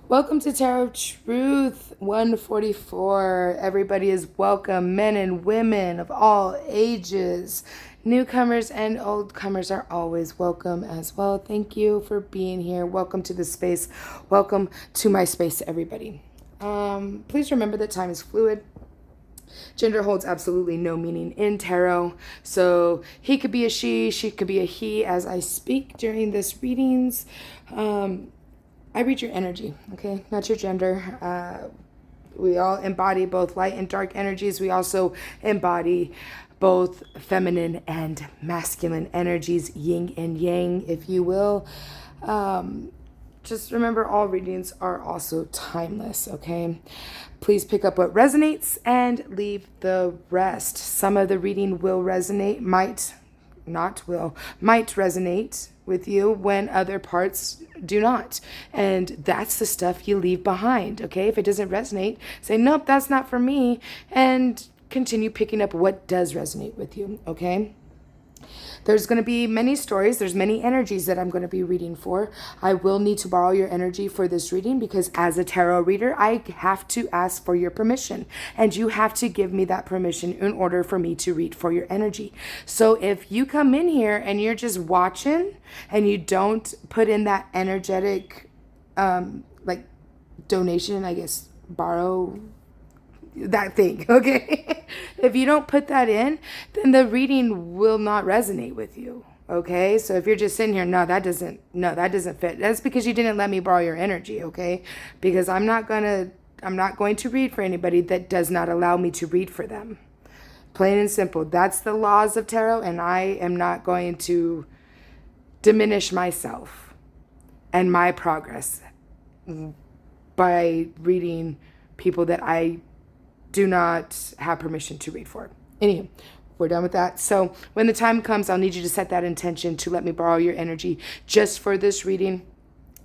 Welcome to Tarot Truth 144. Everybody is welcome, men and women of all ages. Newcomers and oldcomers are always welcome as well. Thank you for being here. Welcome to the space. Welcome to my space, everybody. Please remember that time is fluid. Gender holds absolutely no meaning in tarot. So he could be a she could be a he as I speak during this readings. I read your energy, okay? Not your gender. We all embody both light and dark energies. We also embody both feminine and masculine energies, yin and yang, if you will. Just remember, all readings are also timeless, okay? Please pick up what resonates and leave the rest. Some of the reading will resonate, might resonate with you when other parts do not. And that's the stuff you leave behind, okay? If it doesn't resonate, say, nope, that's not for me, and continue picking up what does resonate with you, okay? There's going to be many stories. There's many energies that I'm going to be reading for. I will need to borrow your energy for this reading because as a tarot reader, I have to ask for your permission. And you have to give me that permission in order for me to read for your energy. So if you come in here and you're just watching and you don't put in that energetic, donation, I guess, borrow that thing, okay? If you don't put that in, then the reading will not resonate with you, okay? So if you're just sitting here, no, that doesn't fit. That's because you didn't let me borrow your energy, okay? Because I'm not going to read for anybody that does not allow me to read for them. Plain and simple. That's the laws of tarot, and I am not going to diminish myself and my progress by reading people that I do not have permission to read for. Anyway, we're done with that. So when the time comes, I'll need you to set that intention to let me borrow your energy just for this reading.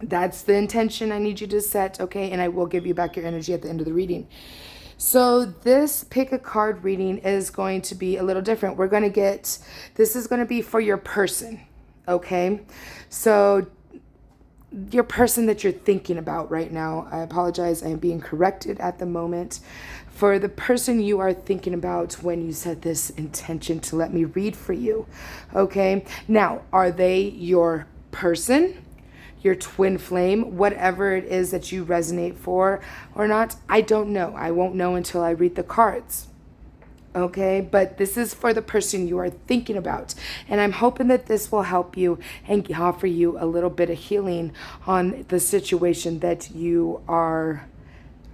That's the intention I need you to set, okay? And I will give you back your energy at the end of the reading. So this pick a card reading is going to be a little different. This is going to be for your person, okay? So your person that you're thinking about right now. I apologize. I am being corrected at the moment. For the person you are thinking about when you set this intention to let me read for you. Okay. Now, are they your person, your twin flame, whatever it is that you resonate for or not? I don't know. I won't know until I read the cards. Okay, but this is for the person you are thinking about. And I'm hoping that this will help you and offer you a little bit of healing on the situation that you are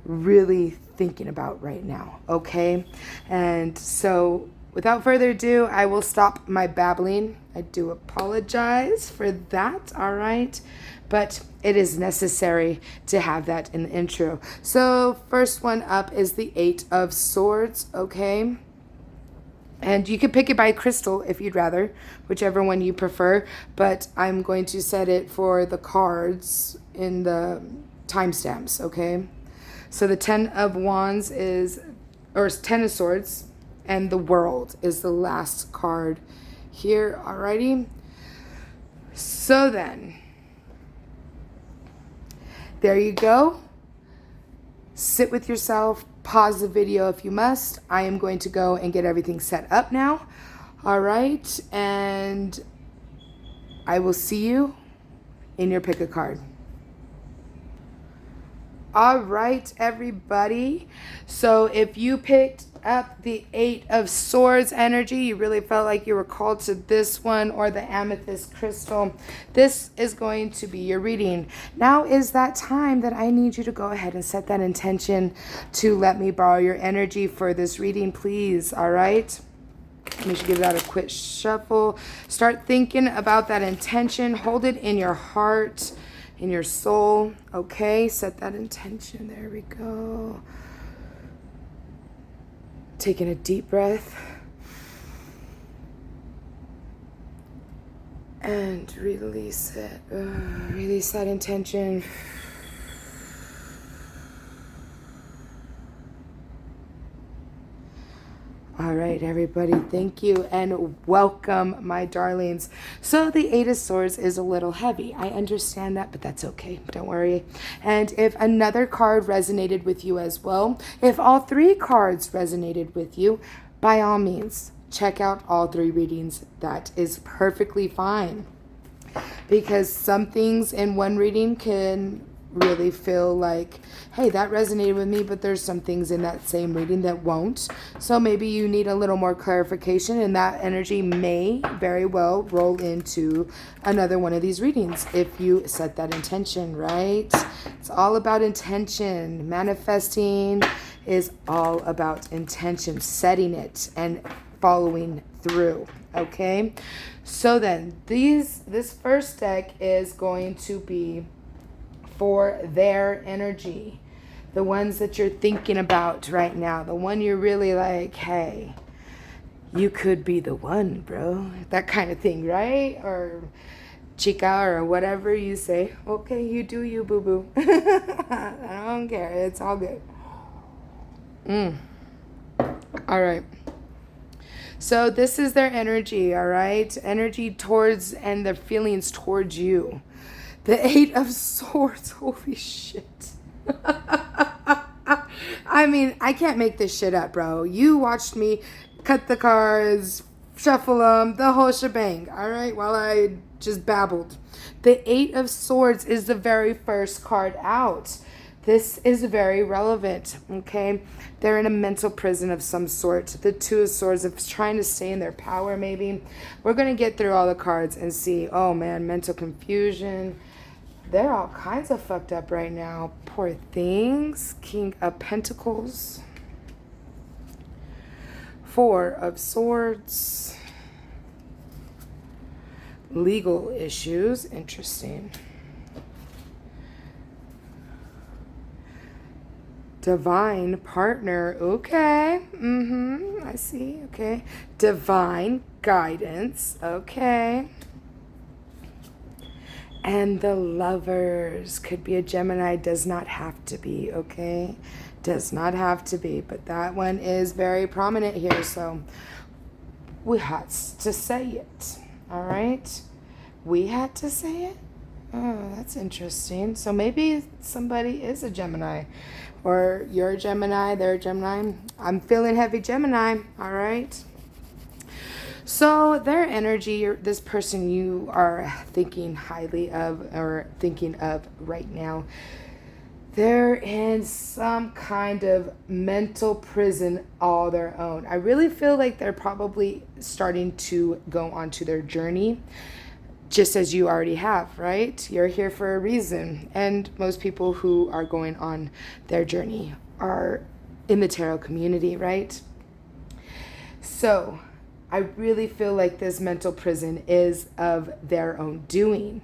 really thinking about right now. Okay, and so without further ado, I will stop my babbling. I do apologize for that, all right? But it is necessary to have that in the intro. So first one up is the Eight of Swords, okay? And you can pick it by crystal if you'd rather, whichever one you prefer. But I'm going to set it for the cards in the timestamps, okay? So the Ten of Wands Ten of Swords, and the World is the last card here, alrighty? So then, there you go. Sit with yourself. Pause the video if you must. I am going to go and get everything set up now. All right. And I will see you in your pick a card. All right, everybody. So if you picked up the Eight of Swords energy, you really felt like you were called to this one or the amethyst crystal, this is going to be your reading. Now is that time that I need you to go ahead and set that intention to let me borrow your energy for this reading, please. All right. Let me give that a quick shuffle. Start thinking about that intention. Hold it in your heart, in your soul. Okay, set that intention. There we go. Taking a deep breath. And release it. Release that intention. All right, everybody, thank you and welcome, my darlings. So the Eight of Swords is a little heavy. I understand that, but that's okay. Don't worry. And if another card resonated with you as well, if all three cards resonated with you, by all means, check out all three readings. That is perfectly fine. Because some things in one reading can really feel like, hey, that resonated with me, but there's some things in that same reading that won't. So maybe you need a little more clarification, and that energy may very well roll into another one of these readings if you set that intention, right? It's all about intention. Manifesting is all about intention, setting it and following through. Okay, so then this first deck is going to be for their energy, the ones that you're thinking about right now, the one you're really like, hey, you could be the one, bro, that kind of thing, right? Or chica, or whatever you say. Okay, you do you, boo-boo. I don't care, it's all good. All right. So this is their energy, all right? Energy towards and their feelings towards you. The Eight of Swords. Holy shit. I mean, I can't make this shit up, bro. You watched me cut the cards, shuffle them, the whole shebang, all right? While I just babbled. The Eight of Swords is the very first card out. This is very relevant, okay? They're in a mental prison of some sort. The Two of Swords of trying to stay in their power, maybe. We're going to get through all the cards and see, oh man, mental confusion. They're all kinds of fucked up right now. Poor things. King of Pentacles. Four of Swords. Legal issues. Interesting. Divine partner. Okay. I see. Okay. Divine guidance. Okay. And the Lovers. Could be a Gemini. Does not have to be. Okay. Does not have to be. But that one is very prominent here. So we had to say it. All right. We had to say it. Oh, that's interesting. So maybe somebody is a Gemini. Or you're a Gemini, they're a Gemini. I'm feeling heavy Gemini, all right? So their energy, this person you are thinking highly of or thinking of right now, they're in some kind of mental prison all their own. I really feel like they're probably starting to go onto their journey, just as you already have, right? You're here for a reason. And most people who are going on their journey are in the tarot community, right? So I really feel like this mental prison is of their own doing.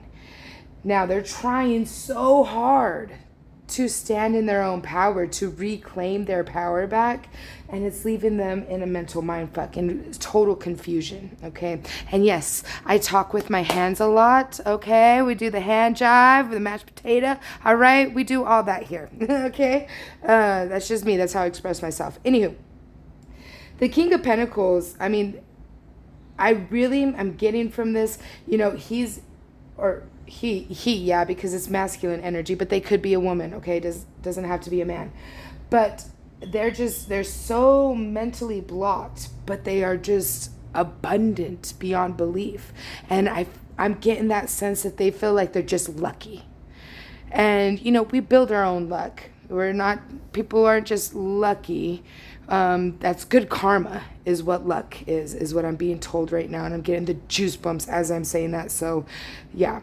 Now they're trying so hard to stand in their own power, to reclaim their power back, and it's leaving them in a mental mindfuck and total confusion, okay? And yes, I talk with my hands a lot, okay? We do the hand jive, the mashed potato, all right? We do all that here, okay? That's just me. That's how I express myself. Anywho, the King of Pentacles, I mean, I really am getting from this, you know, he, yeah, because it's masculine energy, but they could be a woman, okay? Doesn't have to be a man. But they're so mentally blocked, but they are just abundant beyond belief. And I'm getting that sense that they feel like they're just lucky. And, you know, we build our own luck. People aren't just lucky. That's good karma is what luck is what I'm being told right now. And I'm getting the juice bumps as I'm saying that. So, yeah.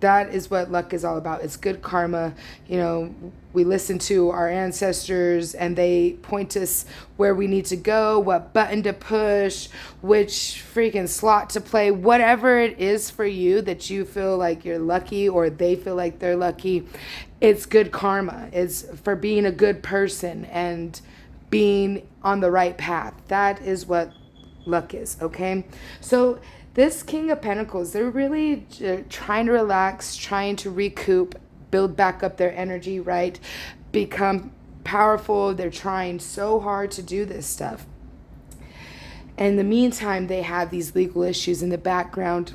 That is what luck is all about. It's good karma. You know, we listen to our ancestors and they point us where we need to go, what button to push, which freaking slot to play, whatever it is for you that you feel like you're lucky or they feel like they're lucky. It's good karma. It's for being a good person and being on the right path. That is what luck is, okay? So this King of Pentacles, they're really trying to relax, trying to recoup, build back up their energy, right? Become powerful. They're trying so hard to do this stuff. In the meantime, they have these legal issues in the background.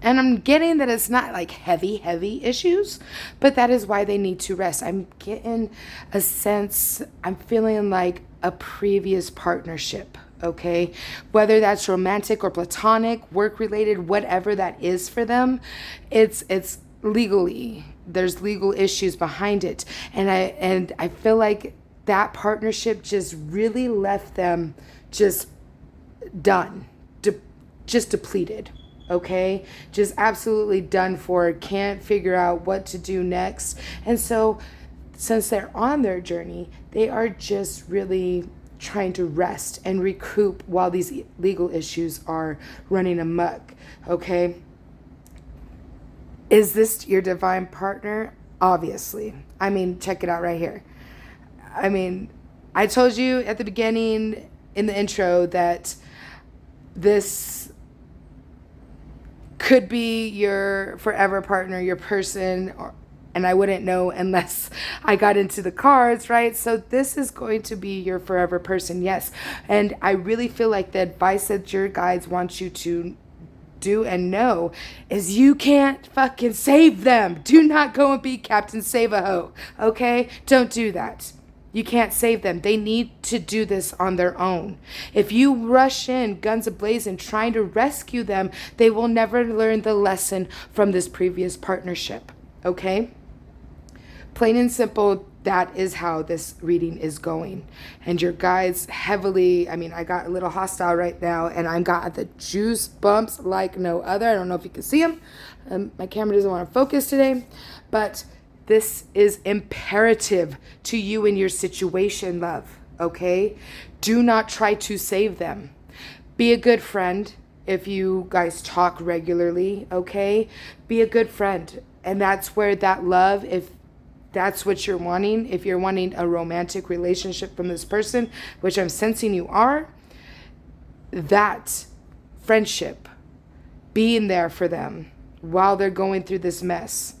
And I'm getting that it's not like heavy issues, but that is why they need to rest. I'm getting a sense, I'm feeling like a previous partnership, okay? Whether that's romantic or platonic, work-related, whatever that is for them, it's legally, there's legal issues behind it. And I feel like that partnership just really left them just done, just depleted. Okay, just absolutely done for, can't figure out what to do next. And so since they're on their journey, they are just really trying to rest and recoup while these legal issues are running amok. Okay, is this your divine partner? Obviously. I mean, check it out right here. I mean, I told you at the beginning in the intro that this could be your forever partner, your person, and I wouldn't know unless I got into the cards, right? So this is going to be your forever person, yes. And I really feel like the advice that your guides want you to do and know is you can't fucking save them. Do not go and be Captain Save-A-Ho, okay? Don't do that. You can't save them. They need to do this on their own. If you rush in guns a-blazing trying to rescue them, they will never learn the lesson from this previous partnership. Okay? Plain and simple, that is how this reading is going. And your guides heavily, I mean, I got a little hostile right now, and I got the juice bumps like no other. I don't know if you can see them. My camera doesn't want to focus today, but this is imperative to you in your situation, love, okay? Do not try to save them. Be a good friend if you guys talk regularly, okay? Be a good friend. And that's where that love, if that's what you're wanting, if you're wanting a romantic relationship from this person, which I'm sensing you are, that friendship, being there for them while they're going through this mess,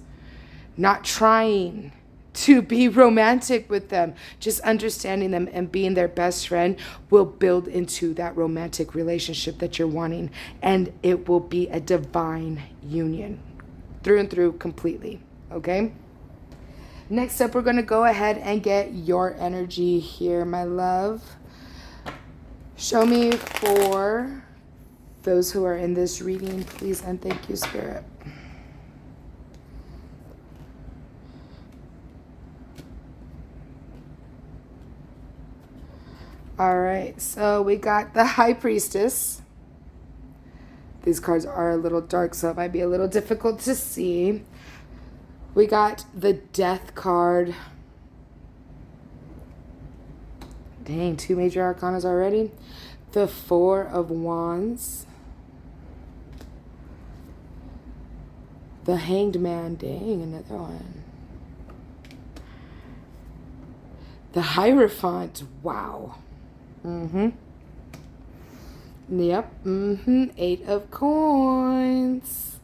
not trying to be romantic with them, just understanding them and being their best friend will build into that romantic relationship that you're wanting. And it will be a divine union through and through completely. Okay? Next up, we're going to go ahead and get your energy here, my love. Show me for those who are in this reading, please, and thank you, Spirit. All right, so we got the High Priestess. These cards are a little dark, so it might be a little difficult to see. We got the Death card. Dang, 2 major arcanas already. The Four of Wands. The Hanged Man. Dang, another one. The Hierophant. Wow. Yep. 8 of Coins.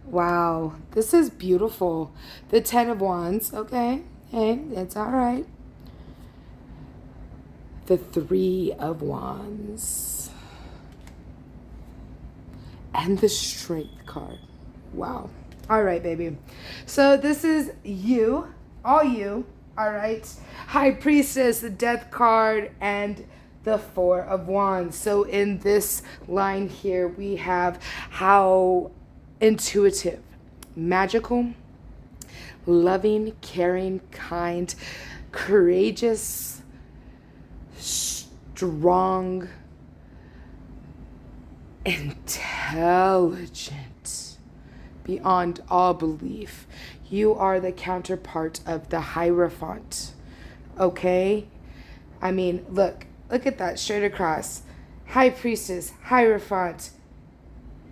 Wow. This is beautiful. The 10 of Wands. Okay. Hey, it's all right. The 3 of Wands. And the Strength card. Wow. All right, baby. So this is you. All you. All right. High Priestess, the Death card, and the 4 of Wands. So in this line here, we have how intuitive, magical, loving, caring, kind, courageous, strong, intelligent, beyond all belief. You are the counterpart of the Hierophant. Okay? I mean, look at that straight across. High Priestess, Hierophant,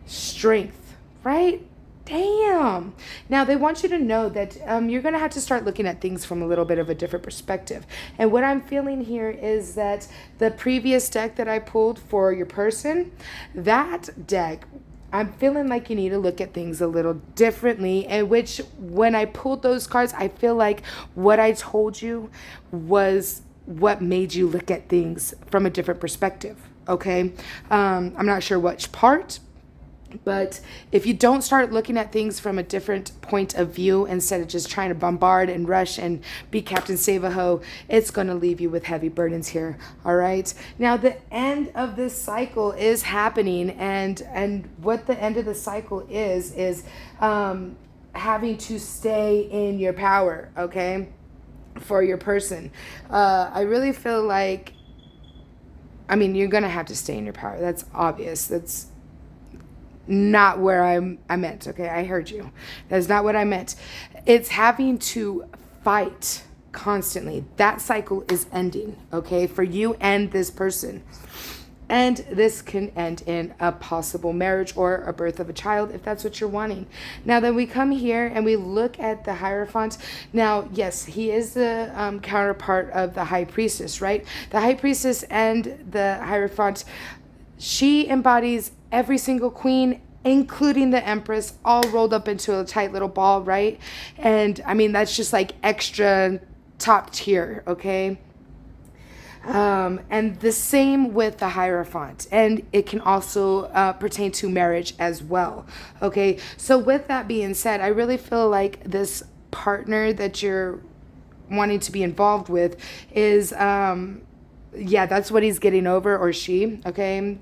strength, right? Damn. Now, they want you to know that you're going to have to start looking at things from a little bit of a different perspective. And what I'm feeling here is that the previous deck that I pulled for your person, that deck I'm feeling like you need to look at things a little differently. And which, when I pulled those cards, I feel like what I told you was what made you look at things from a different perspective. Okay. I'm not sure which part, but if you don't start looking at things from a different point of view instead of just trying to bombard and rush and be Captain Save-A-Ho, it's going to leave you with heavy burdens here. All right. Now, the end of this cycle is happening, and what the end of the cycle is having to stay in your power. Okay, for your person. I really feel like, I mean, you're going to have to stay in your power. That's obvious. That's not where I meant. Okay, I heard you. That's not what I meant. It's having to fight constantly. That cycle is ending, okay, for you and this person. And this can end in a possible marriage or a birth of a child if that's what you're wanting. Now then we come here and we look at the Hierophant. Now, yes, he is the counterpart of the High Priestess, right? The High Priestess and the Hierophant, she embodies every single queen, including the Empress, all rolled up into a tight little ball, right? And I mean, that's just like extra top tier, okay? And the same with the Hierophant, and it can also pertain to marriage as well. Okay, so with that being said, I really feel like this partner that you're wanting to be involved with is, yeah, that's what he's getting over, or she. Okay,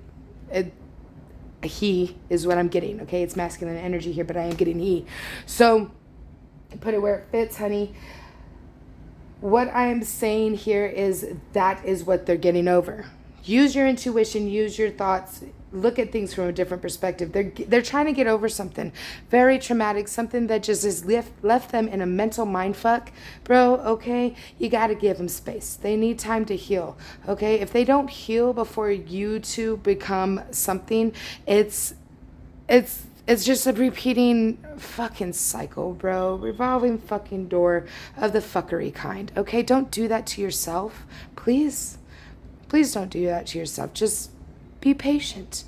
he is what I'm getting. Okay, it's masculine energy here, but I am getting he. So put it where it fits, honey. What I am saying here is that is what they're getting over. Use your intuition, use your thoughts, look at things from a different perspective. They're trying to get over something very traumatic, something that just has left them in a mental mind fuck. Bro, okay, you got to give them space. They need time to heal, okay? If they don't heal before you two become something, it's just a repeating fucking cycle, bro. Revolving fucking door of the fuckery kind. Okay, don't do that to yourself. Please. Please don't do that to yourself. Just be patient.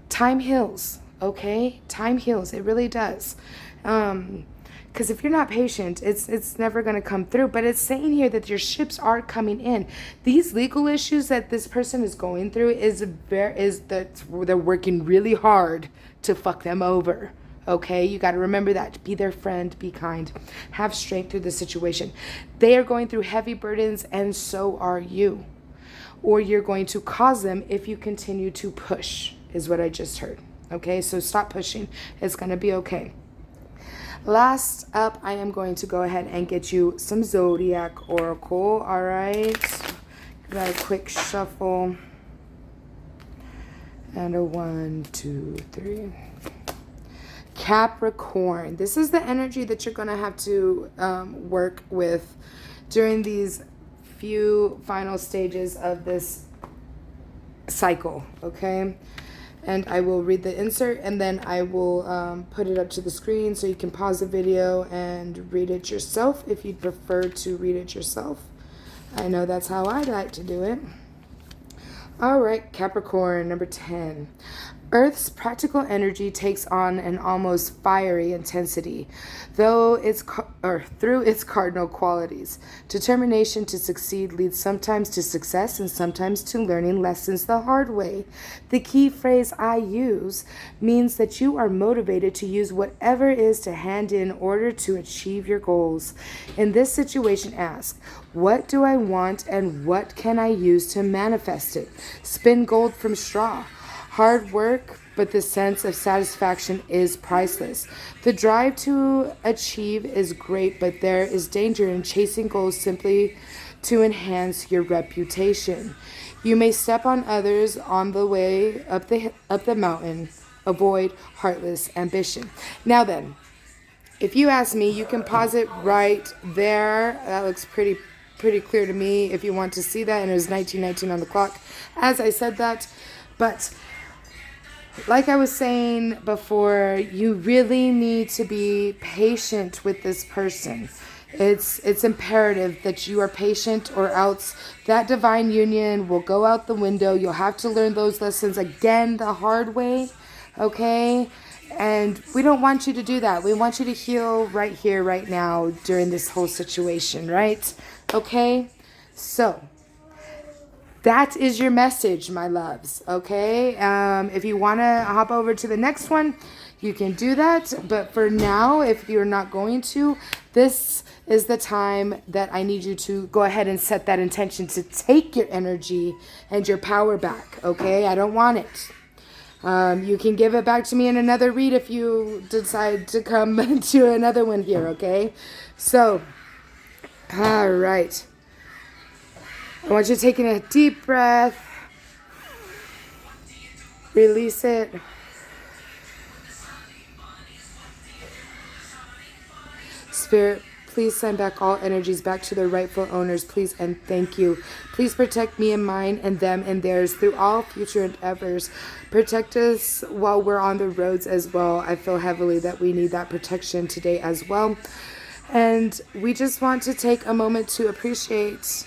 Time heals, okay? Time heals. It really does. Because if you're not patient, it's never going to come through. But it's saying here that your ships are coming in. These legal issues that this person is going through is that they're working really hard to fuck them over. Okay, you got to remember that. Be their friend, be kind, have strength through the situation. They are going through heavy burdens, and so are you. Or you're going to cause them if you continue to push, is what I just heard. Okay, so stop pushing. It's going to be okay. Last up, I am going to go ahead and get you some Zodiac Oracle. All right, got a quick shuffle. And a 1, 2, 3. Capricorn. This is the energy that you're going to have to work with during these few final stages of this cycle, okay? And I will read the insert, and then I will put it up to the screen so you can pause the video and read it yourself if you'd prefer to read it yourself. I know that's how I like to do it. All right, Capricorn, number 10. Earth's practical energy takes on an almost fiery intensity, through its cardinal qualities. Determination to succeed leads sometimes to success and sometimes to learning lessons the hard way. The key phrase I use means that you are motivated to use whatever is to hand in order to achieve your goals. In this situation, ask, what do I want and what can I use to manifest it? Spin gold from straw. Hard work, but the sense of satisfaction is priceless. The drive to achieve is great, but there is danger in chasing goals simply to enhance your reputation. You may step on others on the way up the mountain. Avoid heartless ambition. Now then, if you ask me, you can pause it right there. That looks pretty clear to me if you want to see that. And it was 1919 on the clock as I said that. But like I was saying before, you really need to be patient with this person. It's imperative that you are patient, or else that divine union will go out the window. You'll have to learn those lessons again the hard way. okay? And we don't want you to do that. We want you to heal right here, right now, during this whole situation, right? Okay? So, that is your message, my loves, okay? If you want to hop over to the next one, you can do that. But for now, if you're not going to, this is the time that I need you to go ahead and set that intention to take your energy and your power back, okay? I don't want it. You can give it back to me in another read if you decide to come to another one here, okay? So, all right. I want you taking a deep breath. Release it. Spirit, please send back all energies back to their rightful owners, please, and thank you. Please protect me and mine and them and theirs through all future endeavors. Protect us while we're on the roads as well. I feel heavily that we need that protection today as well. And we just want to take a moment to appreciate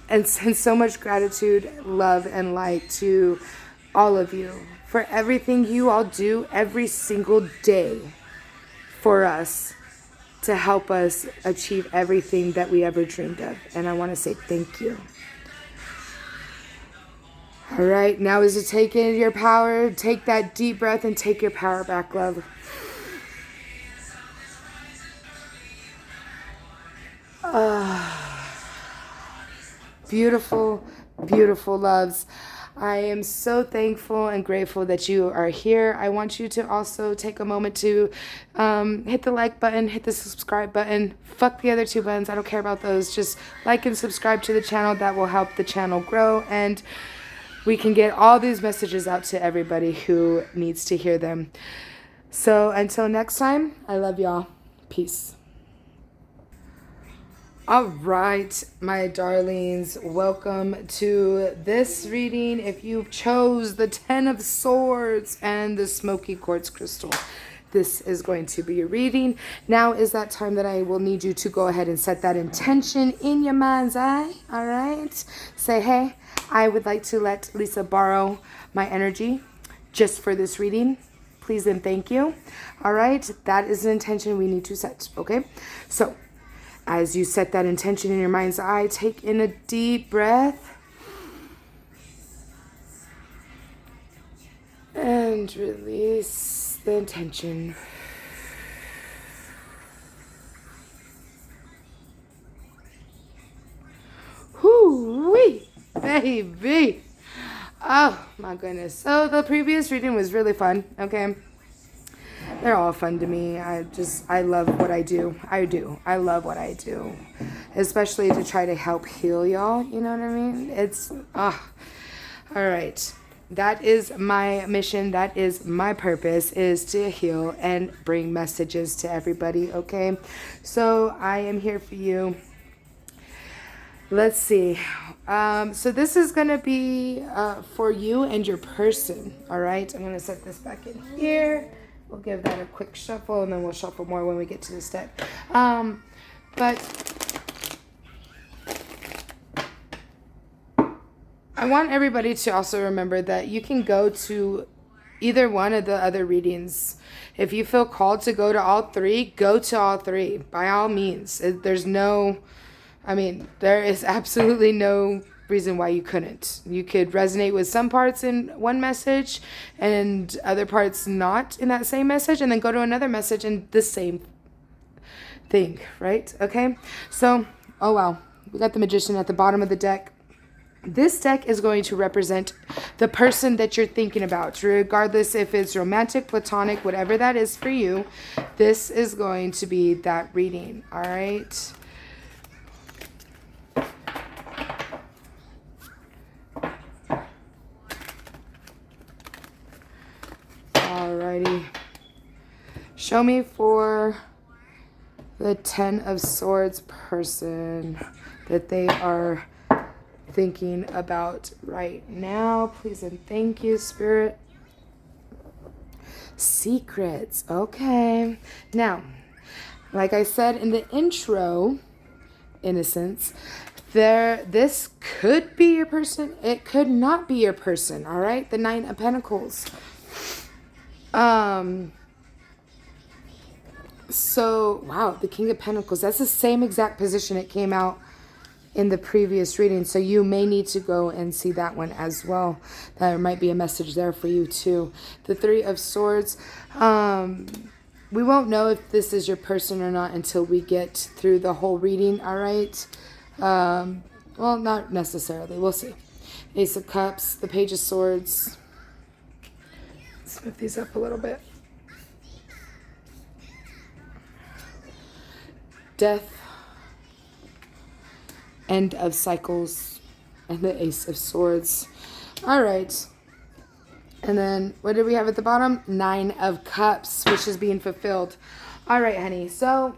and send so much gratitude, love, and light to all of you for everything you all do every single day for us to help us achieve everything that we ever dreamed of. And I want to say thank you. All right, now is to take in your power. Take that deep breath and take your power back, love. Beautiful, beautiful loves. I am so thankful and grateful that you are here. I want you to also take a moment to hit the like button, hit the subscribe button. Fuck the other two buttons. I don't care about those. Just like and subscribe to the channel. That will help the channel grow, and we can get all these messages out to everybody who needs to hear them. So until next time, I love y'all. Peace. All right, my darlings, welcome to this reading. If you chose the 10 of Swords and the Smoky Quartz Crystal, this is going to be your reading. Now is that time that I will need you to go ahead and set that intention in your mind's eye, all right? Say, hey, I would like to let Lisa borrow my energy just for this reading. Please and thank you. All right, that is an intention we need to set, okay? So, as you set that intention in your mind's eye, take in a deep breath. And release the intention. Whoo-wee, baby. Oh, my goodness. So the previous reading was really fun, okay? They're all fun to me. I love what I do. I love what I do. Especially to try to help heal y'all. You know what I mean? All right. That is my mission. That is my purpose, is to heal and bring messages to everybody, okay? So I am here for you. Let's see. So this is going to be for you and your person, all right? I'm going to set this back in here. We'll give that a quick shuffle, and then we'll shuffle more when we get to this deck. But I want everybody to also remember that you can go to either one of the other readings. If you feel called to go to all three, go to all three. By all means. There is absolutely no reason why you couldn't. You could resonate with some parts in one message and other parts not in that same message, and then go to another message in the same thing, right? Okay, so oh wow, we got the Magician at the bottom of the deck. This deck is going to represent the person that you're thinking about, regardless if it's romantic, platonic, whatever that is for you. This is going to be that reading. All right. Alrighty. Show me for the 10 of Swords person that they are thinking about right now. Please and thank you, Spirit. Secrets. Okay. Now, like I said in the intro, innocence, this could be your person. It could not be your person. All right. The 9 of Pentacles. Um, so, wow, the King of Pentacles. That's the same exact position it came out in the previous reading. So you may need to go and see that one as well. There might be a message there for you too. The Three of Swords. We won't know if this is your person or not until we get through the whole reading, all right? Well, not necessarily. We'll see. Ace of Cups, the Page of Swords. Let's move these up a little bit. Death, End of Cycles, and the Ace of Swords. All right. And then what did we have at the bottom? Nine of Cups, which is being fulfilled. All right, honey. So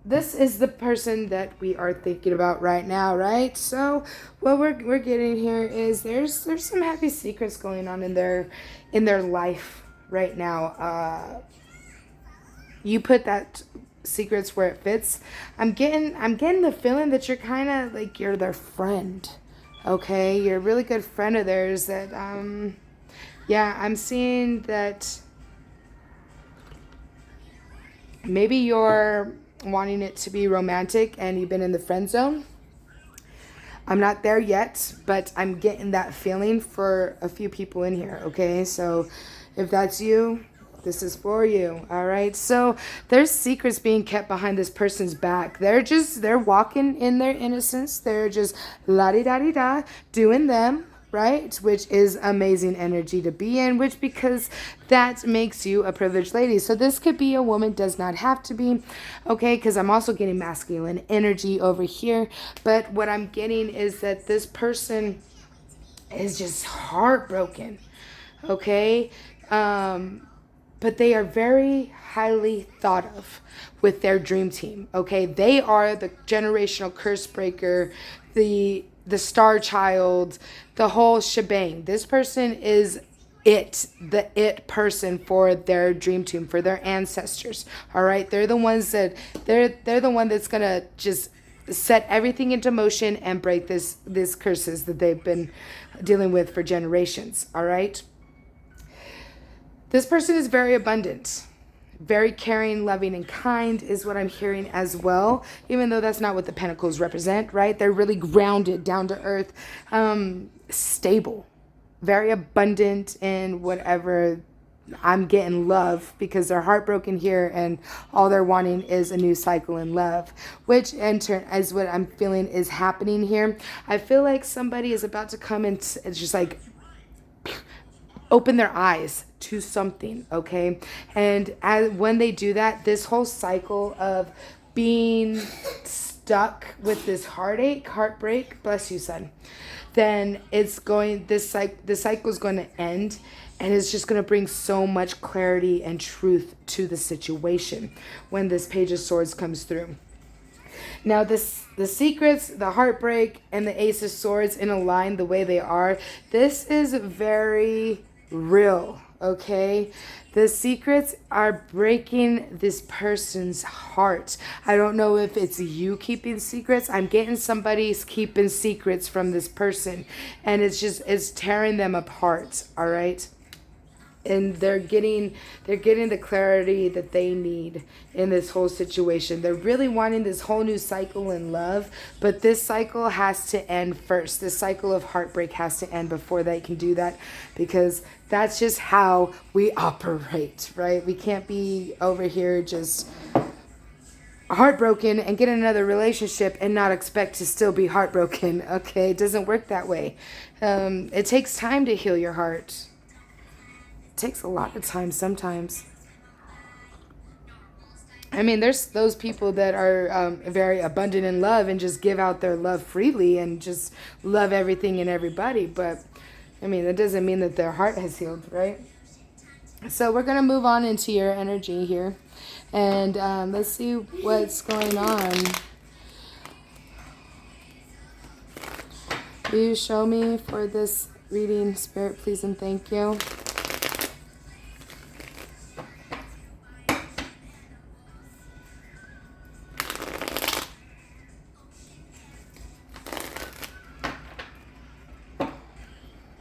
this is the person that we are thinking about right now, right? So what we're getting here is there's some happy secrets going on in their life right now. You put that secrets where it fits. I'm getting the feeling that you're kind of like you're their friend. Okay, you're a really good friend of theirs that yeah, I'm seeing that maybe you're wanting it to be romantic and you've been in the friend zone. I'm not there yet, but I'm getting that feeling for a few people in here, okay? So if that's you, this is for you, all right? So there's secrets being kept behind this person's back. They're walking in their innocence. They're just la-di-da-di-da, doing them, right? Which is amazing energy to be in, which because that makes you a privileged lady. So this could be a woman, does not have to be, okay? Because I'm also getting masculine energy over here. But what I'm getting is that this person is just heartbroken, okay? But they are very highly thought of with their dream team, okay? They are the generational curse breaker, the star child, the whole shebang. This person is the it person for their dream team, for their ancestors, all right? They're the ones that, they're the one that's going to just set everything into motion and break this curses that they've been dealing with for generations, all right? This person is very abundant, very caring, loving, and kind is what I'm hearing as well, even though that's not what the Pentacles represent, right? They're really grounded, down to earth, stable, very abundant in whatever. I'm getting love because they're heartbroken here and all they're wanting is a new cycle in love, which in turn is what I'm feeling is happening here. I feel like somebody is about to come and it's just like open their eyes to something, okay? And when they do that, this whole cycle of being stuck with this heartbreak, bless you, son, then it's going, the cycle is going to end, and it's just going to bring so much clarity and truth to the situation when this Page of Swords comes through. Now, the secrets, the heartbreak, and the Ace of Swords in a line the way they are, this is very real, okay? The secrets are breaking this person's heart. I don't know if it's you keeping secrets. I'm getting somebody's keeping secrets from this person, and it's tearing them apart, all right? And they're getting the clarity that they need in this whole situation. They're really wanting this whole new cycle in love, but this cycle has to end first. This cycle of heartbreak has to end before they can do that, because that's just how we operate, right? We can't be over here just heartbroken and get another relationship and not expect to still be heartbroken, okay? It doesn't work that way. It takes time to heal your heart. Takes a lot of time sometimes. I mean, there's those people that are very abundant in love and just give out their love freely and just love everything and everybody. But, I mean, that doesn't mean that their heart has healed, right? So we're going to move on into your energy here. And let's see what's going on. Will you show me for this reading, Spirit, please and thank you.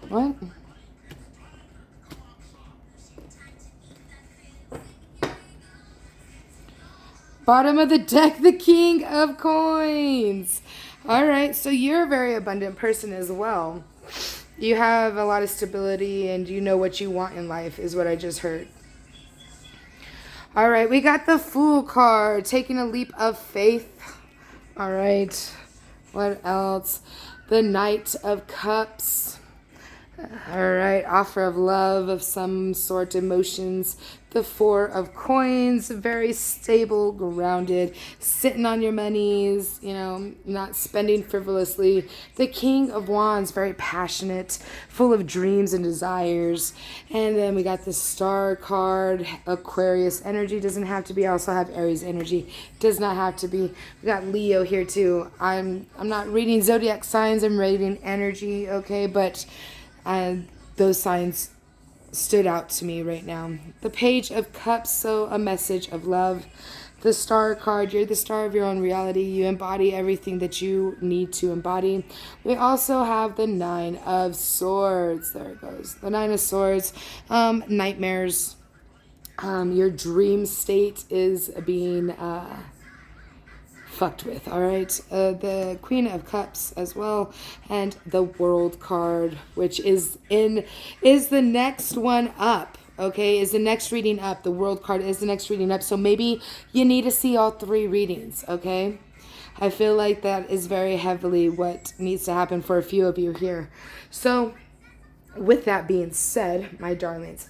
What? Bottom of the deck, the King of Coins. All right, so you're a very abundant person as well. You have a lot of stability and you know what you want in life, is what I just heard. All right, we got the Fool card, taking a leap of faith. All right, what else? The Knight of Cups. All right, offer of love of some sort, emotions. The Four of Coins, very stable, grounded, sitting on your monies, you know, not spending frivolously. The King of Wands, very passionate, full of dreams and desires. And then we got the Star card, Aquarius energy, doesn't have to be. I also have Aries energy, does not have to be. We got Leo here too. I'm not reading zodiac signs, I'm reading energy, okay, but those signs stood out to me right now. The Page of Cups, so a message of love. The Star card, you're the star of your own reality. You embody everything that you need to embody. We also have the Nine of Swords. There it goes. The Nine of Swords. Nightmares. Your dream state is being fucked with. All right, the Queen of Cups as well, and the World card, which is the next one up. Okay, is the next reading up. The World card is the next reading up, so maybe you need to see all three readings. Okay, I feel like that is very heavily what needs to happen for a few of you here. So with that being said, my darlings,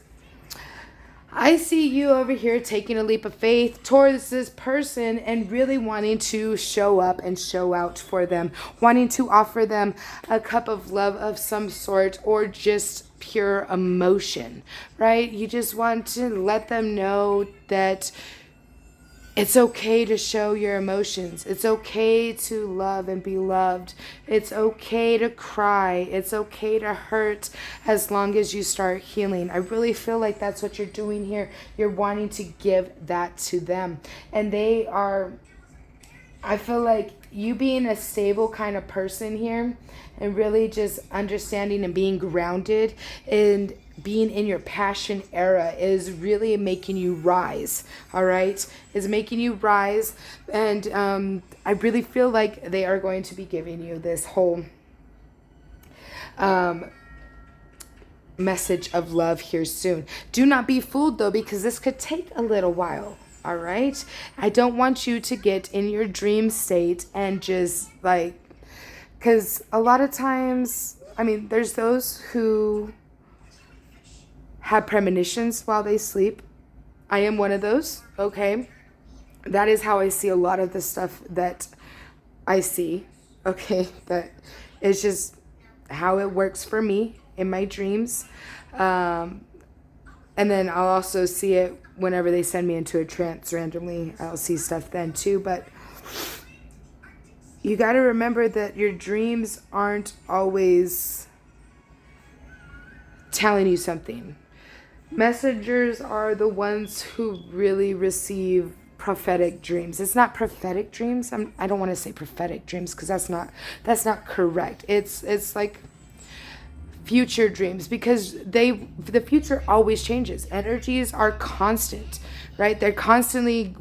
I see you over here taking a leap of faith towards this person and really wanting to show up and show out for them, wanting to offer them a cup of love of some sort, or just pure emotion, right? You just want to let them know that it's okay to show your emotions. It's okay to love and be loved. It's okay to cry. It's okay to hurt, as long as you start healing. I really feel like that's what you're doing here. You're wanting to give that to them. And they are, I feel like you being a stable kind of person here and really just understanding and being grounded and being in your passion era is really making you rise. All right, is making you rise. And I really feel like they are going to be giving you this whole message of love here soon. Do not be fooled though, because this could take a little while. All right, I don't want you to get in your dream state and just like, because a lot of times, I mean, there's those who have premonitions while they sleep. I am one of those, okay? That is how I see a lot of the stuff that I see, okay? That is just how it works for me in my dreams. And then I'll also see it whenever they send me into a trance randomly. I'll see stuff then too, but you got to remember that your dreams aren't always telling you something. Messengers are the ones who really receive prophetic dreams. It's not prophetic dreams. I don't want to say prophetic dreams because that's not correct. It's like future dreams, because the future always changes. Energies are constant, right? They're constantly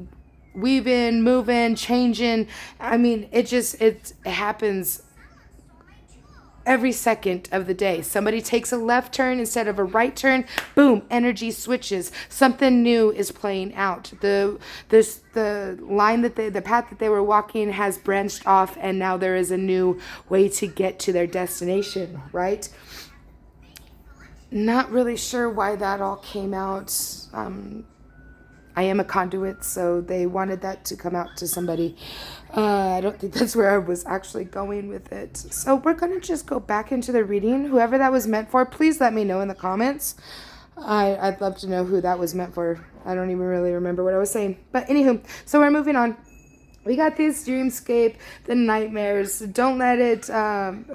weaving, moving, changing. I mean, it happens every second of the day. Somebody takes a left turn instead of a right turn, boom, energy switches. Something new is playing out. The line the path that they were walking has branched off, and now there is a new way to get to their destination, right? Not really sure why that all came out. I am a conduit, so they wanted that to come out to somebody. I don't think that's where I was actually going with it. So we're going to just go back into the reading. Whoever that was meant for, please let me know in the comments. I'd love to know who that was meant for. I don't even really remember what I was saying. But anywho, so we're moving on. We got this dreamscape, the nightmares. Don't let it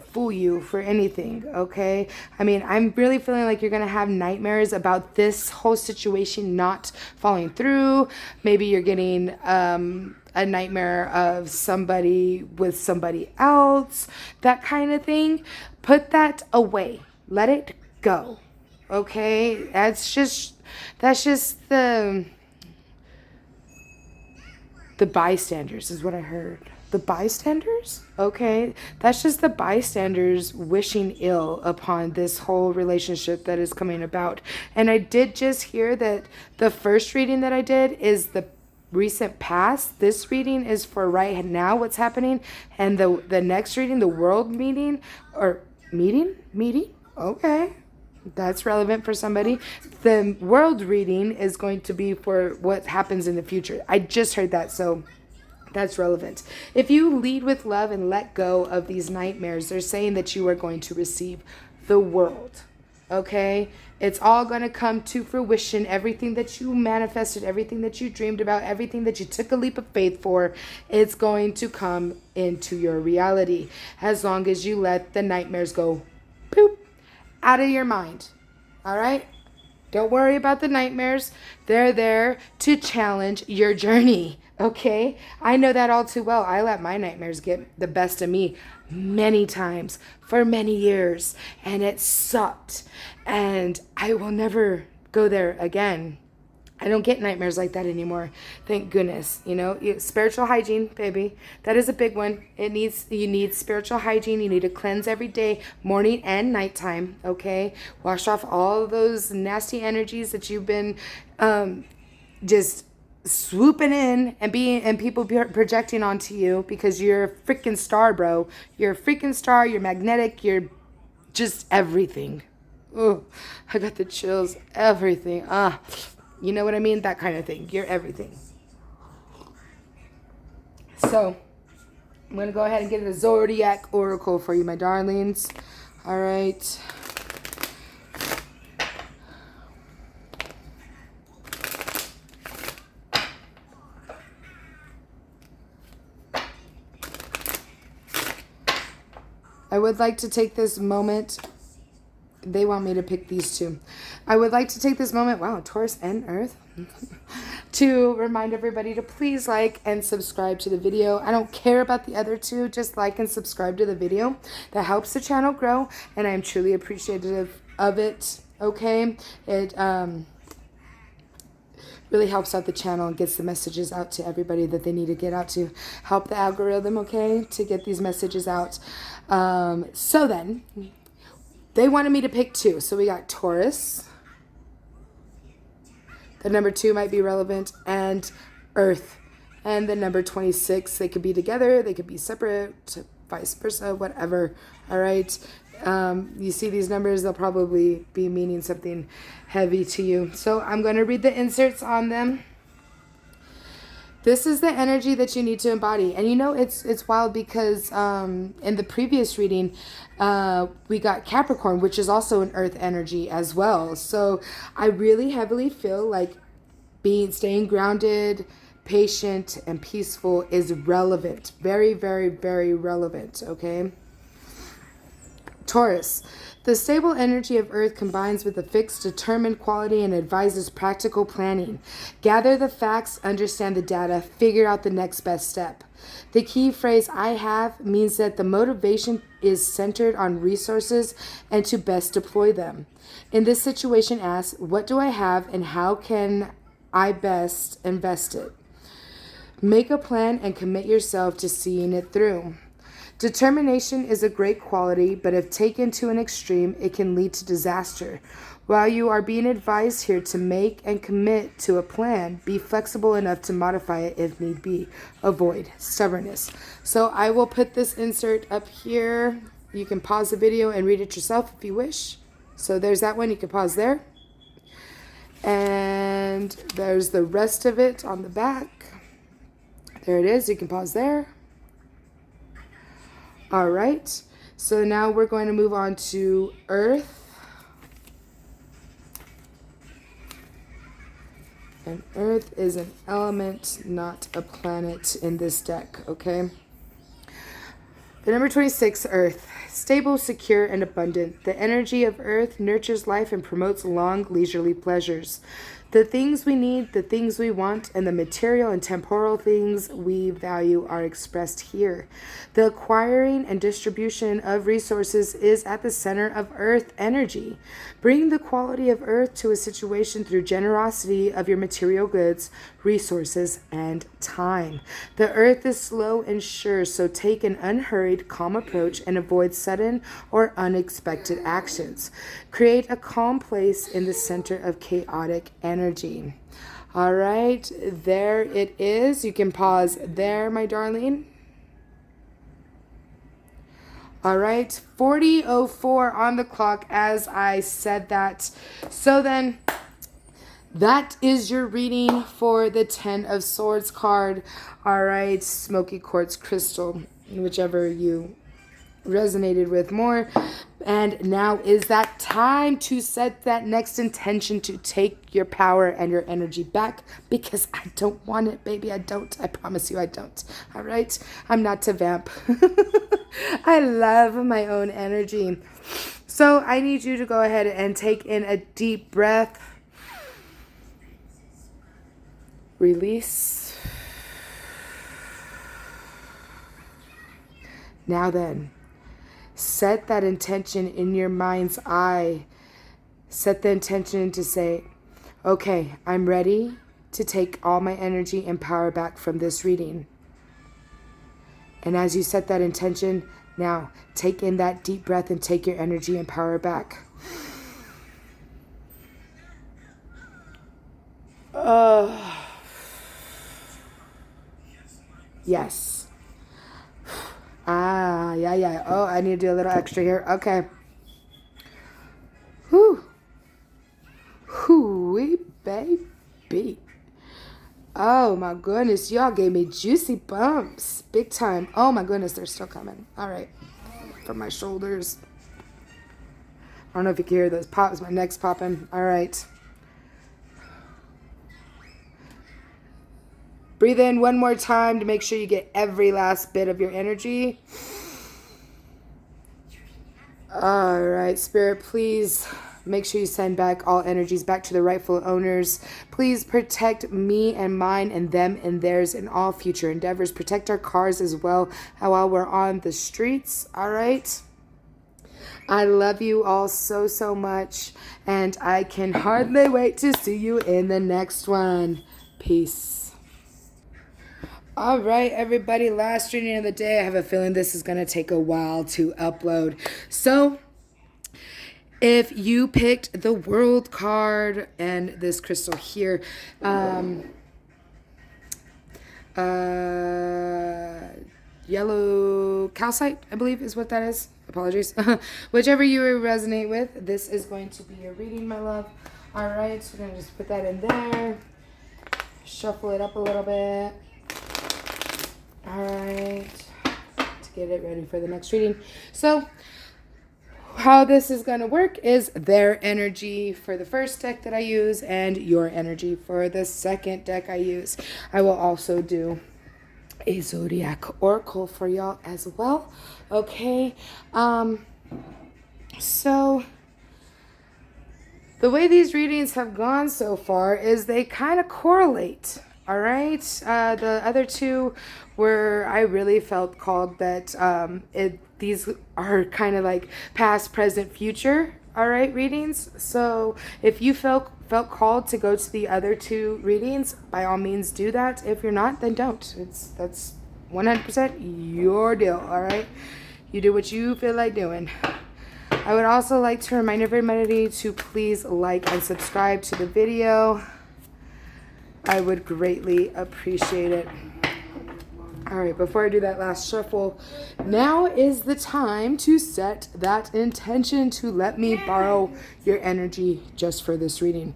fool you for anything, okay? I mean, I'm really feeling like you're going to have nightmares about this whole situation not falling through. Maybe you're getting a nightmare of somebody with somebody else, that kind of thing. Put that away. Let it go, okay? That's just the... The bystanders is what I heard. The bystanders? Okay. That's just the bystanders wishing ill upon this whole relationship that is coming about. And I did just hear that the first reading that I did is the recent past. This reading is for right now, what's happening. And the next reading, the world meeting, or meeting? Okay. That's relevant for somebody. The world reading is going to be for what happens in the future. I just heard that, so that's relevant. If you lead with love and let go of these nightmares, they're saying that you are going to receive the world. Okay? It's all going to come to fruition. Everything that you manifested, everything that you dreamed about, everything that you took a leap of faith for, it's going to come into your reality. As long as you let the nightmares go poop out of your mind. All right? Don't worry about the nightmares. They're there to challenge your journey. Okay? I know that all too well. I let my nightmares get the best of me many times for many years, and it sucked. And I will never go there again. I don't get nightmares like that anymore. Thank goodness. Spiritual hygiene, baby. That is a big one. You need spiritual hygiene. You need to cleanse every day, morning and nighttime. Okay? Wash off all those nasty energies that you've been just swooping in and people projecting onto you, because you're a freaking star, bro. You're a freaking star. You're magnetic. You're just everything. Oh, I got the chills. Everything. You know what I mean? That kind of thing. You're everything. So, I'm going to go ahead and get a Zodiac Oracle for you, my darlings. All right. I would like to take this moment. They want me to pick these two. I would like to take this moment, wow, Taurus and Earth, to remind everybody to please like and subscribe to the video. I don't care about the other two. Just like and subscribe to the video. That helps the channel grow, and I am truly appreciative of it. Okay? It really helps out the channel and gets the messages out to everybody that they need to get out to. Help the algorithm, okay, to get these messages out. So then, they wanted me to pick two. So we got Taurus. The number 2 might be relevant. And Earth. And the number 26. They could be together. They could be separate. Vice versa. Whatever. All right. You see these numbers. They'll probably be meaning something heavy to you. So I'm going to read the inserts on them. This is the energy that you need to embody. And it's wild because in the previous reading, we got Capricorn, which is also an earth energy as well. So I really heavily feel like staying grounded, patient, and peaceful is relevant. Very, very, very relevant, okay? Taurus. The stable energy of Earth combines with a fixed, determined quality and advises practical planning. Gather the facts, understand the data, figure out the next best step. The key phrase "I have" means that the motivation is centered on resources and to best deploy them. In this situation, ask, what do I have and how can I best invest it? Make a plan and commit yourself to seeing it through. Determination is a great quality, but if taken to an extreme, it can lead to disaster. While you are being advised here to make and commit to a plan, be flexible enough to modify it if need be. Avoid stubbornness. So I will put this insert up here. You can pause the video and read it yourself if you wish. So there's that one. You can pause there. And there's the rest of it on the back. There it is. You can pause there. All right, so now we're going to move on to Earth. And Earth is an element, not a planet in this deck, okay? The number 26, Earth. Stable, secure, and abundant. The energy of Earth nurtures life and promotes long, leisurely pleasures. The things we need, the things we want, and the material and temporal things we value are expressed here. The acquiring and distribution of resources is at the center of Earth energy. Bring the quality of Earth to a situation through generosity of your material goods, resources, and time. The earth is slow and sure, so take an unhurried, calm approach and avoid sudden or unexpected actions. Create a calm place in the center of chaotic energy. All right, there it is. You can pause there, my darling. All right, 40:04 on the clock as I said that. So then, that is your reading for the 10 of Swords card. All right, smoky quartz crystal, whichever you resonated with more. And now is that time to set that next intention to take your power and your energy back, because I don't want it, baby. I don't. I promise you I don't. All right? I'm not a vamp. I love my own energy. So I need you to go ahead and take in a deep breath. Release. Now then, set that intention in your mind's eye. Set the intention to say, okay, I'm ready to take all my energy and power back from this reading. And as you set that intention, now take in that deep breath and take your energy and power back. Yes. Yeah. Oh, I need to do a little extra here. Okay. Hooey, baby. Oh my goodness, y'all gave me juicy bumps. Big time. Oh my goodness, they're still coming. All right. From my shoulders. I don't know if you can hear those pops. My neck's popping. All right. Breathe in one more time to make sure you get every last bit of your energy. All right, Spirit, please make sure you send back all energies back to the rightful owners. Please protect me and mine and them and theirs in all future endeavors. Protect our cars as well while we're on the streets. All right. I love you all so, so much. And I can hardly wait to see you in the next one. Peace. All right, everybody, last reading of the day. I have a feeling this is going to take a while to upload. So, if you picked the World card and this crystal here, yellow calcite, I believe is what that is. Apologies. Whichever you resonate with, this is going to be your reading, my love. All right, so we're going to just put that in there. Shuffle it up a little bit. All right, to get it ready for the next reading. So how this is going to work is their energy for the first deck that I use and your energy for the second deck I use. I will also do a zodiac oracle for y'all as well. Okay, so the way these readings have gone so far is they kind of correlate. All right. The other two where I really felt called that these are kind of like past, present, future. All right, readings. So if you felt called to go to the other two readings, by all means do that. If you're not, then don't. That's 100% your deal. All right. You do what you feel like doing. I would also like to remind everybody to please like and subscribe to the video. I would greatly appreciate it. All right, before I do that last shuffle, now is the time to set that intention to let me borrow your energy just for this reading.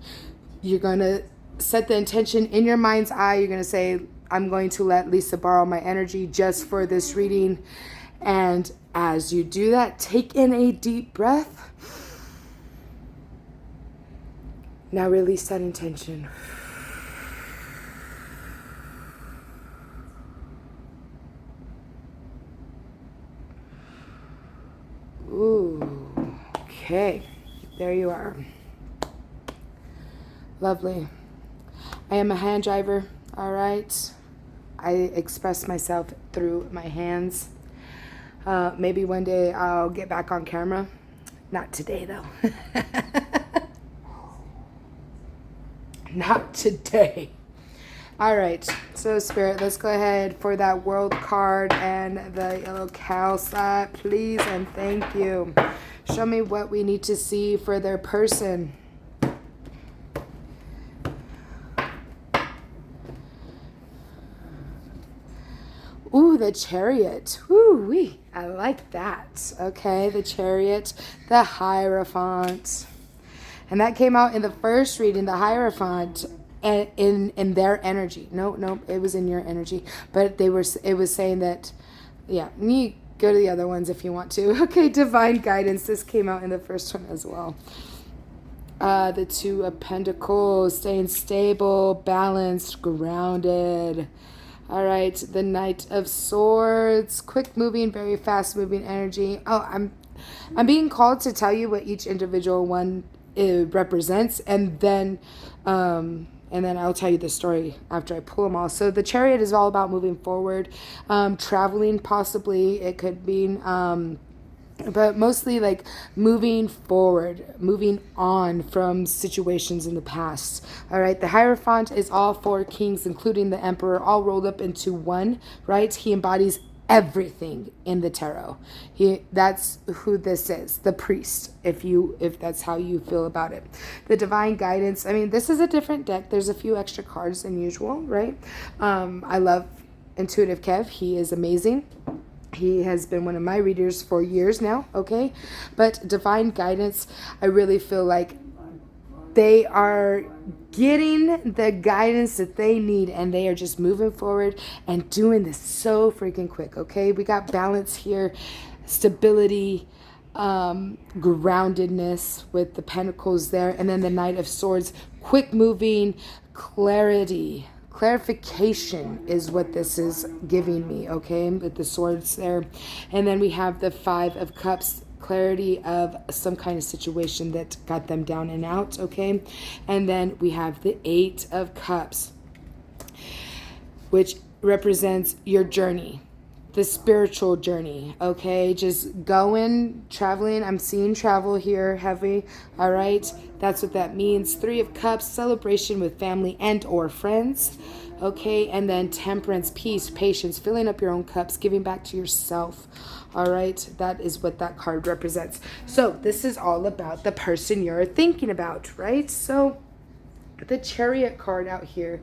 You're going to set the intention in your mind's eye. You're going to say, I'm going to let Lisa borrow my energy just for this reading. And as you do that, take in a deep breath. Now release that intention. Ooh, okay, there you are. Lovely. I am a hand driver, all right? I express myself through my hands. Maybe one day I'll get back on camera. Not today, though. Not today. All right, so Spirit, let's go ahead for that World card and the yellow cow slap, please and thank you. Show me what we need to see for their person. Ooh, the Chariot. Woo-wee. I like that. Okay, the Chariot, the Hierophant. And that came out in the first reading, the Hierophant, in their energy. No, it was in your energy. But it was saying that, yeah, you go to the other ones if you want to. Okay, Divine Guidance. This came out in the first one as well. The Two of Pentacles, staying stable, balanced, grounded. All right, the Knight of Swords, quick moving, very fast moving energy. Oh, I'm being called to tell you what each individual one represents, and then I'll tell you the story after I pull them all. So the Chariot is all about moving forward, traveling possibly. It could mean but mostly like moving forward, moving on from situations in the past. All right, the Hierophant is all four kings, including the Emperor, all rolled up into one, right? He embodies everything in the tarot. That's who this is, the priest, if that's how you feel about it. The Divine Guidance, I mean, this is a different deck. There's a few extra cards than usual, right? I love Intuitive Kev. He is amazing. He has been one of my readers for years now, okay? But Divine Guidance, I really feel like they are getting the guidance that they need, and they are just moving forward and doing this so freaking quick, okay? We got balance here, stability, groundedness with the pentacles there, and then the Knight of Swords, quick moving, clarity. Clarification is what this is giving me, okay, with the swords there. And then we have the Five of Cups, clarity of some kind of situation that got them down and out, okay. And then we have the Eight of Cups, which represents your journey, the spiritual journey, okay, just going, traveling. I'm seeing travel here heavy, all right, that's what that means. Three of Cups, celebration with family and or friends, okay, and then Temperance, peace, patience, filling up your own cups, giving back to yourself, all right, that is what that card represents. So this is all about the person you're thinking about, right? So the Chariot card out here,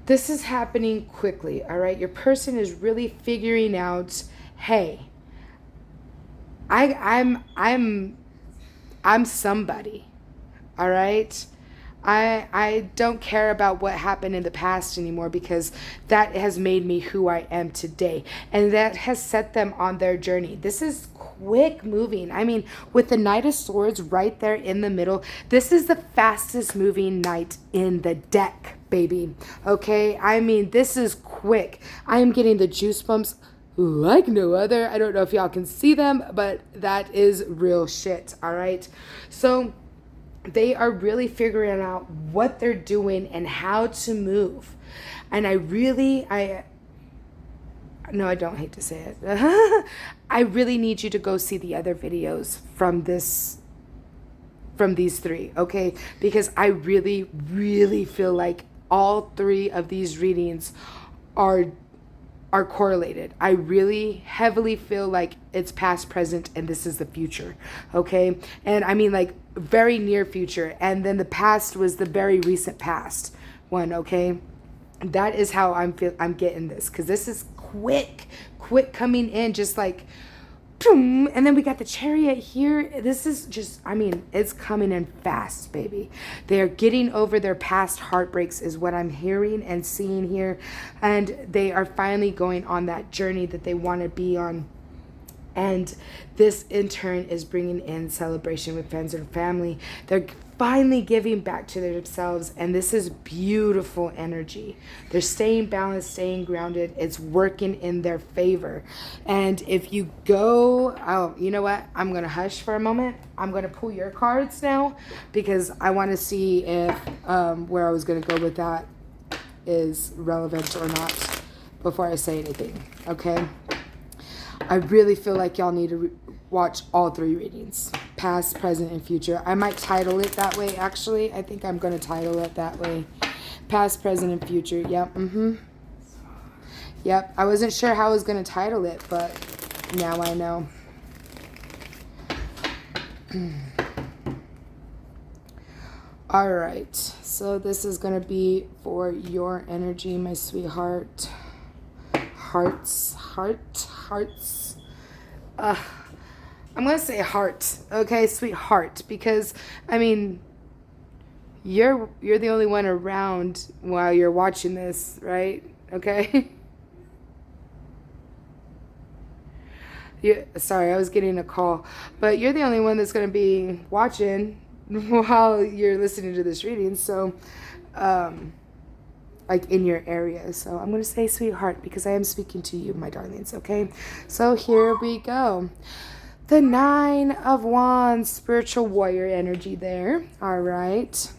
this is happening quickly, all right? Your person is really figuring out, hey, I'm somebody, all right? I don't care about what happened in the past anymore, because that has made me who I am today, and that has set them on their journey. This is quick moving. I mean, with the Knight of Swords right there in the middle, this is the fastest moving knight in the deck, baby. Okay, I mean, this is quick. I am getting the juice bumps like no other. I don't know if y'all can see them, but that is real shit, all right? So they are really figuring out what they're doing and how to move. And I don't hate to say it. I really need you to go see the other videos from these three, okay? Because I really, really feel like all three of these readings are correlated. I really heavily feel like it's past, present, and this is the future, okay? And I mean, like, very near future, and then the past was the very recent past one, okay? That is how I'm getting this, because this is quick coming in, just like boom. And then we got the Chariot here. This is just, I mean, it's coming in fast, baby. They're getting over their past heartbreaks is what I'm hearing and seeing here. And they are finally going on that journey that they want to be on. And this in turn is bringing in celebration with friends and family. They're finally giving back to themselves, and this is beautiful energy. They're staying balanced, staying grounded. It's working in their favor. And if you go, oh, you know what? I'm going to hush for a moment. I'm going to pull your cards now, because I want to see if where I was going to go with that is relevant or not before I say anything, okay? I really feel like y'all need to watch all three readings. past, present, and future. I might title it that way, actually. I think I'm going to title it that way. Past, present, and future. Yep. Yep. I wasn't sure how I was going to title it, but now I know. All right. So this is going to be for your energy, my sweetheart. Hearts. I'm going to say heart, okay, sweetheart, because, I mean, you're the only one around while you're watching this, right? Okay? Sorry, I was getting a call. But you're the only one that's going to be watching while you're listening to this reading, so, like, in your area. So I'm going to say sweetheart because I am speaking to you, my darlings, okay? So here we go. The 9 of Wands, spiritual warrior energy there. All right.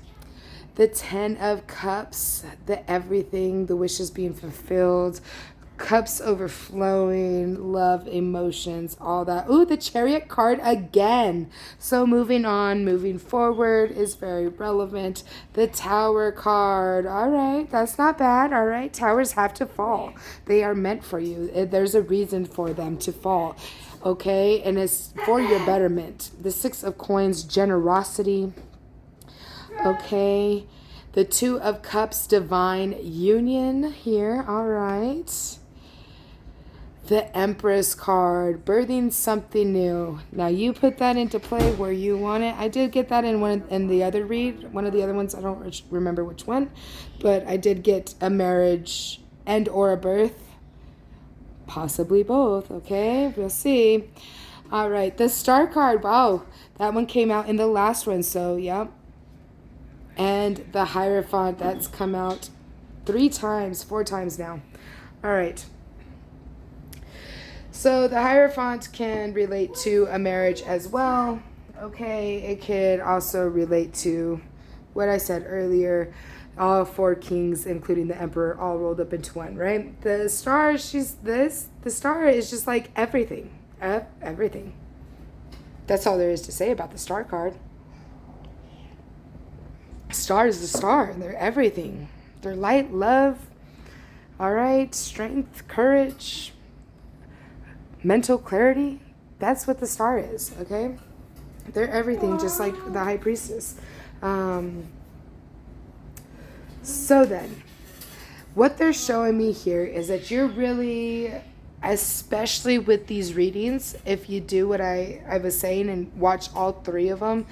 The 10 of Cups, the everything, the wishes being fulfilled, cups overflowing, love, emotions, all that. Ooh, the Chariot card again. So moving on, moving forward is very relevant. The Tower card. All right, that's not bad. All right, towers have to fall. They are meant for you. There's a reason for them to fall. Okay, and it's for your betterment. The 6 of Coins, generosity. Okay, the 2 of Cups, divine union here. All right. The Empress card, birthing something new. Now you put that into play where you want it. I did get that in one of the other ones. I don't remember which one, but I did get a marriage and or a birth. Possibly both, okay? We'll see. All right, the Star card. Wow, that one came out in the last one, so yep. And the Hierophant, that's come out 4 times now. All right. So the Hierophant can relate to a marriage as well. Okay, it could also relate to what I said earlier. All 4 kings, including the emperor, all rolled up into one, right? The star, the star is just like everything. Everything. That's all there is to say about the star card. Star is the star. They're everything. They're light, love, all right, strength, courage, mental clarity. That's what the star is, okay? They're everything, just like the High Priestess. So then, what they're showing me here is that you're really, especially with these readings, if you do what I was saying and watch all 3 of them,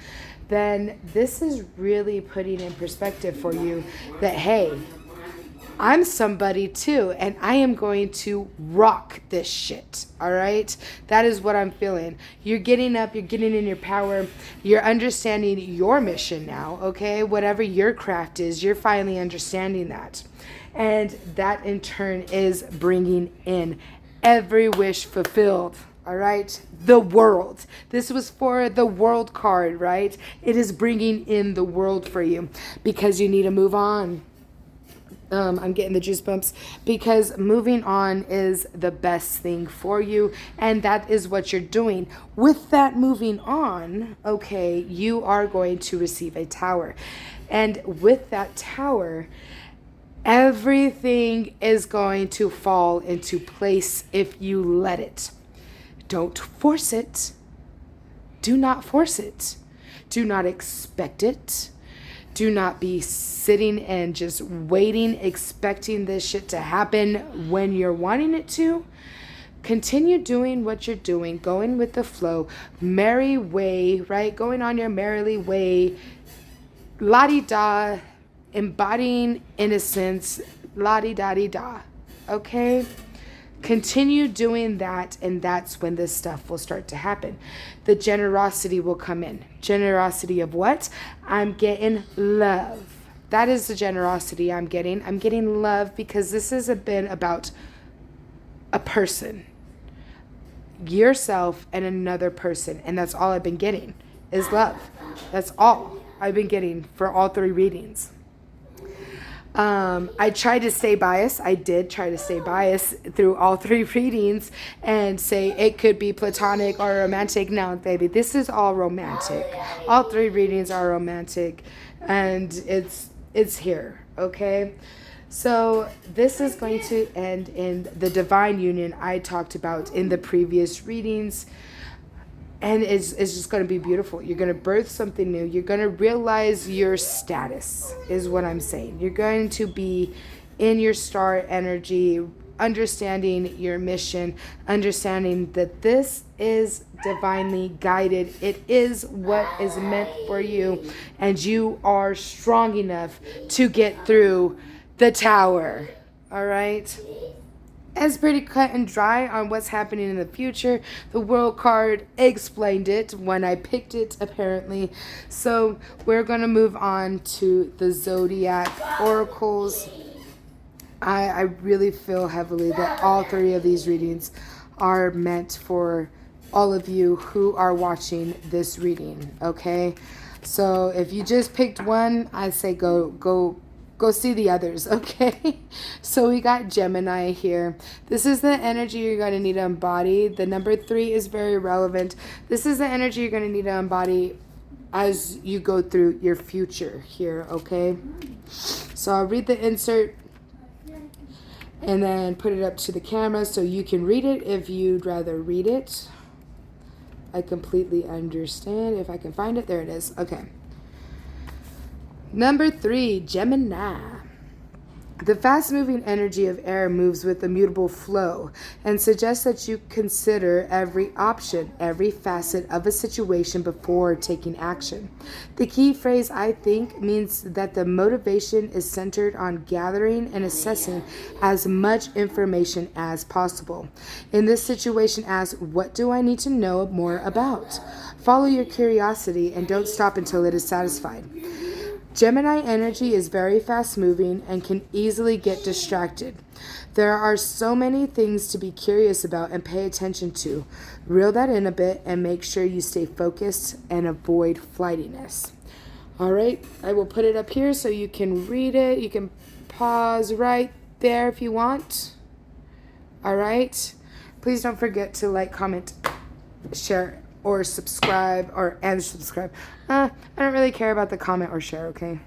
then this is really putting in perspective for you that, hey, I'm somebody too, and I am going to rock this shit, all right? That is what I'm feeling. You're getting up, you're getting in your power, you're understanding your mission now, okay? Whatever your craft is, you're finally understanding that. And that in turn is bringing in every wish fulfilled, all right? The world. This was for the world card, right? It is bringing in the world for you because you need to move on. I'm getting the juice bumps because moving on is the best thing for you, and that is what you're doing. With that moving on, okay, you are going to receive a tower. And with that tower, everything is going to fall into place if you let it. Don't force it. Do not force it. Do not expect it. Do not be sitting and just waiting, expecting this shit to happen when you're wanting it to. Continue doing what you're doing, going with the flow, merry way, right? Going on your merrily way, la-di-da, embodying innocence, la-di-da-di-da, okay? Continue doing that, and that's when this stuff will start to happen. The generosity will come in. Generosity of what? I'm getting love. That is the generosity I'm getting. I'm getting love because this has been about a person, yourself, and another person, and that's all I've been getting is love. That's all I've been getting for all 3 readings. I tried to stay biased. I did try to stay biased through all three readings and say it could be platonic or romantic. No, baby, this is all romantic. All three readings are romantic, and it's here, okay? So this is going to end in the divine union I talked about in the previous readings. And it's just going to be beautiful. You're going to birth something new. You're going to realize your status, is what I'm saying. You're going to be in your star energy, understanding your mission, understanding that this is divinely guided. It is what is meant for you. And you are strong enough to get through the tower. All right? It's pretty cut and dry on what's happening in the future. The World card explained it when I picked it, apparently. So we're going to move on to the Zodiac Oracles. I really feel heavily that all three of these readings are meant for all of you who are watching this reading, okay? So if you just picked one, I say go see the others, okay? So we got Gemini here. This is the energy you're going to need to embody. The number 3 is very relevant. This is the energy you're going to need to embody as you go through your future here, okay? So I'll read the insert and then put it up to the camera so you can read it if you'd rather read it. I completely understand. If I can find it, there it is. Okay. Number 3, Gemini. The fast-moving energy of air moves with immutable flow and suggests that you consider every option, every facet of a situation before taking action. The key phrase, I think, means that the motivation is centered on gathering and assessing as much information as possible. In this situation, ask, what do I need to know more about? Follow your curiosity and don't stop until it is satisfied. Gemini energy is very fast moving and can easily get distracted. There are so many things to be curious about and pay attention to. Reel that in a bit and make sure you stay focused and avoid flightiness. All right, I will put it up here so you can read it. You can pause right there if you want. All right, please don't forget to like, comment, share, or subscribe, and subscribe. I don't really care about the comment or share, okay?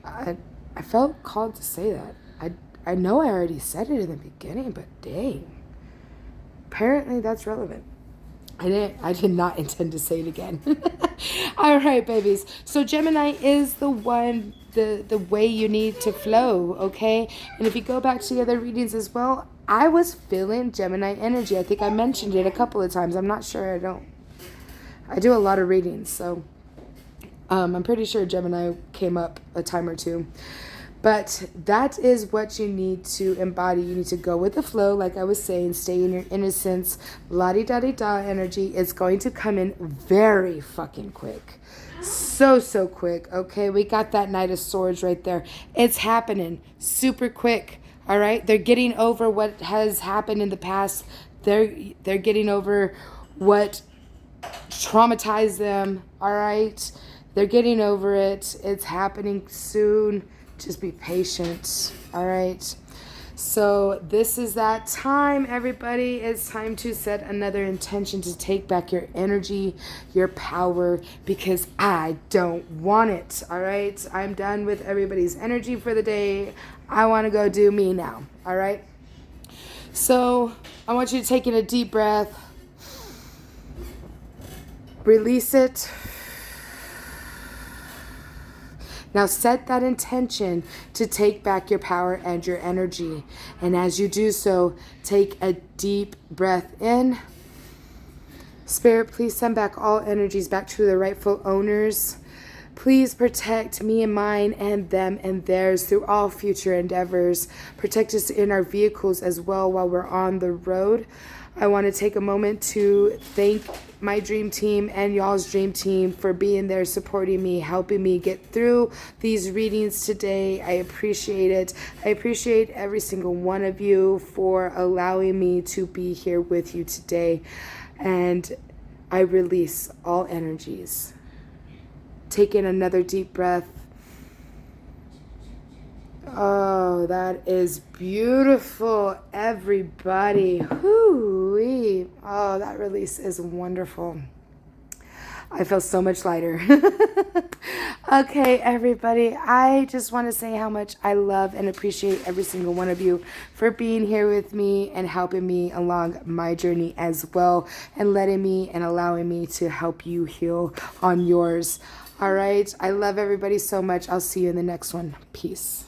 I felt called to say that. I know I already said it in the beginning, but dang. Apparently that's relevant. I did not intend to say it again. All right, babies. So Gemini is the one, the way you need to flow, okay? And if you go back to the other readings as well, I was feeling Gemini energy. I think I mentioned it a couple of times. I'm not sure. I do a lot of readings, so I'm pretty sure Gemini came up a time or two. But that is what you need to embody. You need to go with the flow, like I was saying, stay in your innocence, la-di-da-di-da energy. It's going to come in very fucking quick. So quick, okay? We got that Knight of Swords right there. It's happening super quick, all right? They're getting over what has happened in the past. They're getting over what traumatized them, all right? They're getting over it. It's happening soon. Just be patient, all right? So this is that time, everybody. It's time to set another intention to take back your energy, your power, because I don't want it, all right? I'm done with everybody's energy for the day. I want to go do me now, all right? So I want you to take in a deep breath. Release it. Now set that intention to take back your power and your energy. And as you do so, take a deep breath in. Spirit, please send back all energies back to the rightful owners. Please protect me and mine and them and theirs through all future endeavors. Protect us in our vehicles as well while we're on the road. I want to take a moment to thank my dream team and y'all's dream team for being there, supporting me, helping me get through these readings today. I appreciate it. I appreciate every single one of you for allowing me to be here with you today. And I release all energies. Take in another deep breath. Oh, that is beautiful, everybody. Hoo-wee. Oh, that release is wonderful. I feel so much lighter. Okay, everybody, I just want to say how much I love and appreciate every single one of you for being here with me and helping me along my journey as well, and letting me and allowing me to help you heal on yours. All right, I love everybody so much. I'll see you in the next one. Peace.